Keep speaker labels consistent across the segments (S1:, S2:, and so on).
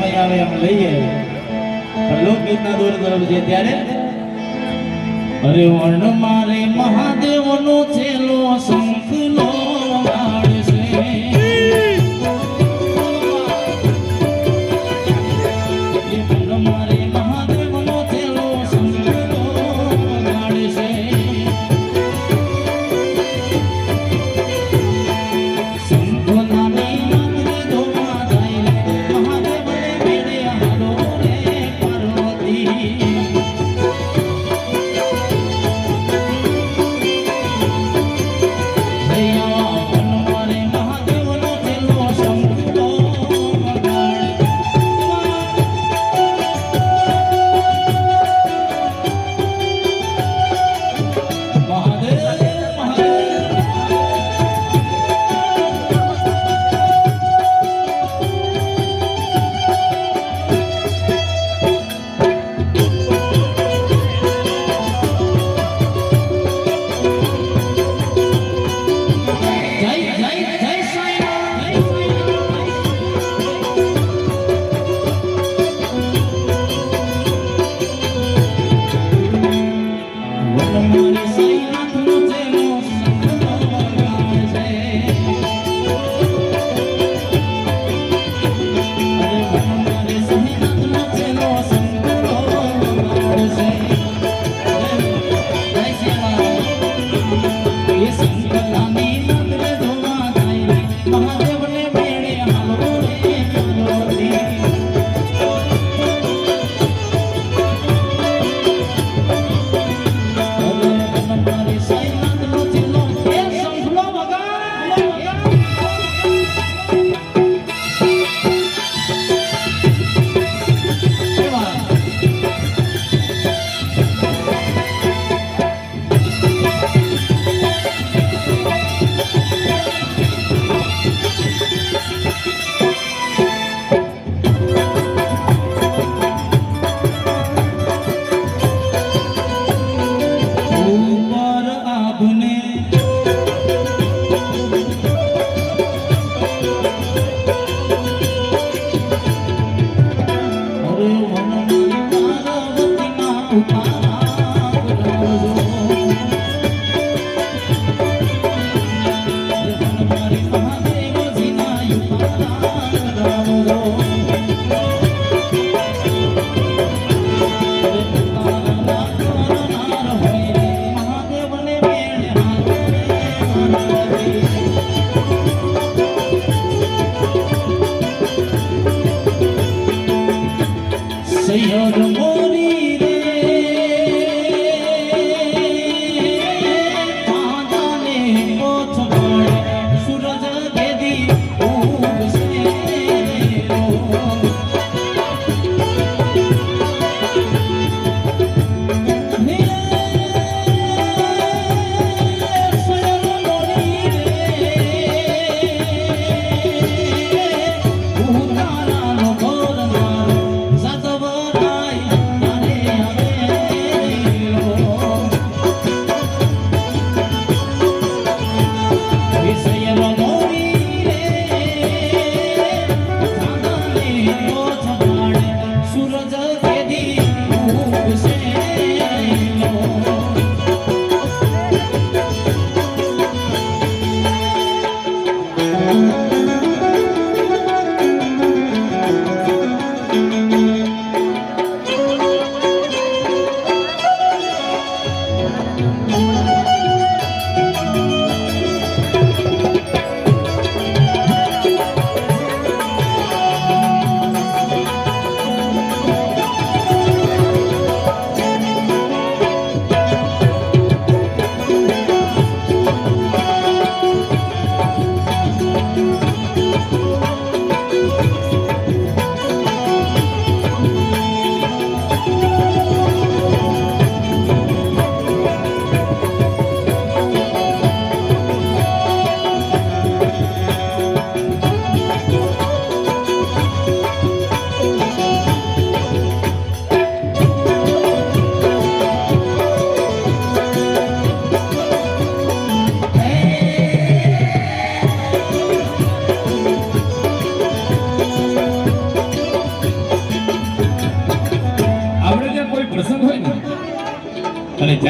S1: સમય આવે એમ લઈએ લોકગીતના દોર તરફ છે ત્યારે અરે વર્ણ મારે મહાદેવનો છેલ્લો શંખનો વાળ છે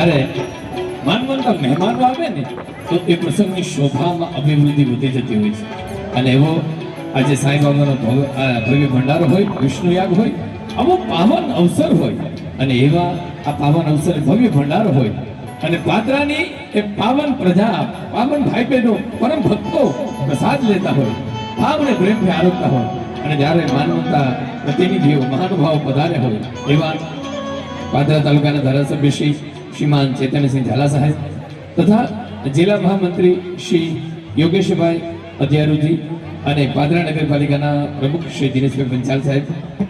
S2: જ્યારે માનવંતા મહેમાનો આવે ને તો એ પ્રસંગની શોભામાં અભિવૃદ્ધિ વધી જતી હોય છે. અને એવો આજે સાંઈ બાબાનો ભવ્ય ભંડારો હોય, વિષ્ણુયાગ હોય, આવો પાવન અવસર હોય અને એવા આ પાવન અવસરે ભવ્ય ભંડારો હોય અને પાદરાની એ પાવન પ્રજા, પાવન ભાઈ બહેનો, પરમ ભક્તો પ્રસાદ લેતા હોય, ભાવને પ્રેમથી આરોગતા હોય અને જ્યારે માનવતા પ્રતિનિધિઓ મહાનુભાવો પધાર્યા હોય એવા પાદરા તાલુકાના ધારાસભ્ય શ્રીમાન ચેતનસિંહ ઝાલા સાહેબ તથા જિલ્લા મહામંત્રી શ્રી યોગેશભાઈ અધ્યારુજી અને પાદરા નગરપાલિકાના પ્રમુખ શ્રી દિનેશભાઈ પંચાલ સાહેબ,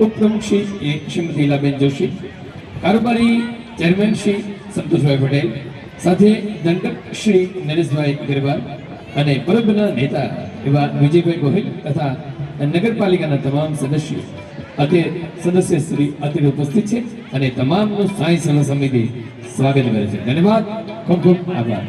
S2: ઉપપ્રમુખ શ્રીમતી ઈલાબેન જોશી, કારોબારી ચેરમેન શ્રી સંતોષભાઈ પટેલ, સાથે દંડક શ્રી નરેશભાઈ ગરબાર અને પરબના નેતા એવા વિજયભાઈ ગોહિલ તથા નગરપાલિકાના તમામ સદસ્ય શ્રી અત્રે ઉપસ્થિત છે અને તમામનું સાંઈ સેવા સમિતિ સ્વાગત કરે છે. ધન્યવાદ, ખૂબ ખૂબ આભાર.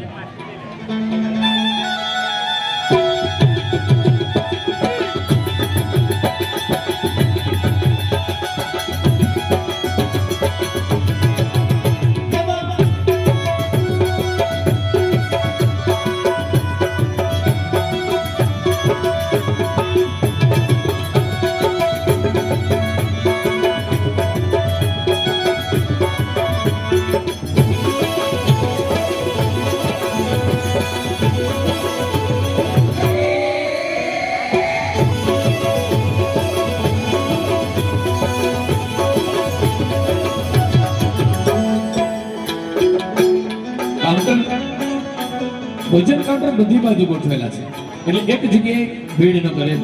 S2: ભોજન કાઉન્ટર બધી બાજુ ગોઠવેલા છે એટલે એક જગ્યાએ ભીડ ન કરે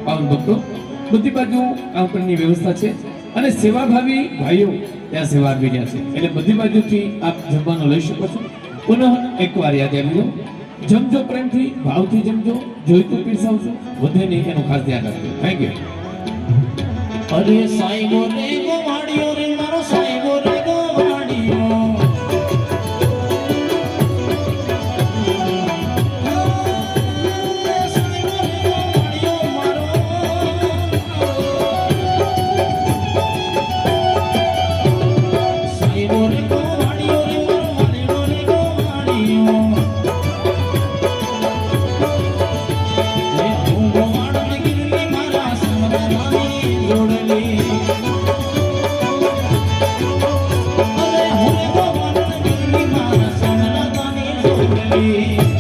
S2: પાવન ભક્તો. બધી બાજુ કાઉન્ટરની વ્યવસ્થા છે અને સેવાભાવી ભાઈઓ ત્યાં સેવા આપી રહ્યા છે એટલે બધી બાજુથી આપ જમવાનું લઈ શકો છો. પુનઃ એકવાર યાદ આપી દો, જમજો પ્રેમથી, ભાવથી જમજો, જોઈતું પીરસાવજો, વધે નહીં એનું ખાસ ધ્યાન રાખજો. Thank you.
S1: અરે સાઈ બોલે ગોવાડિયો રે મારો સાઈ બોલે ગોવાડિયો. Thank you.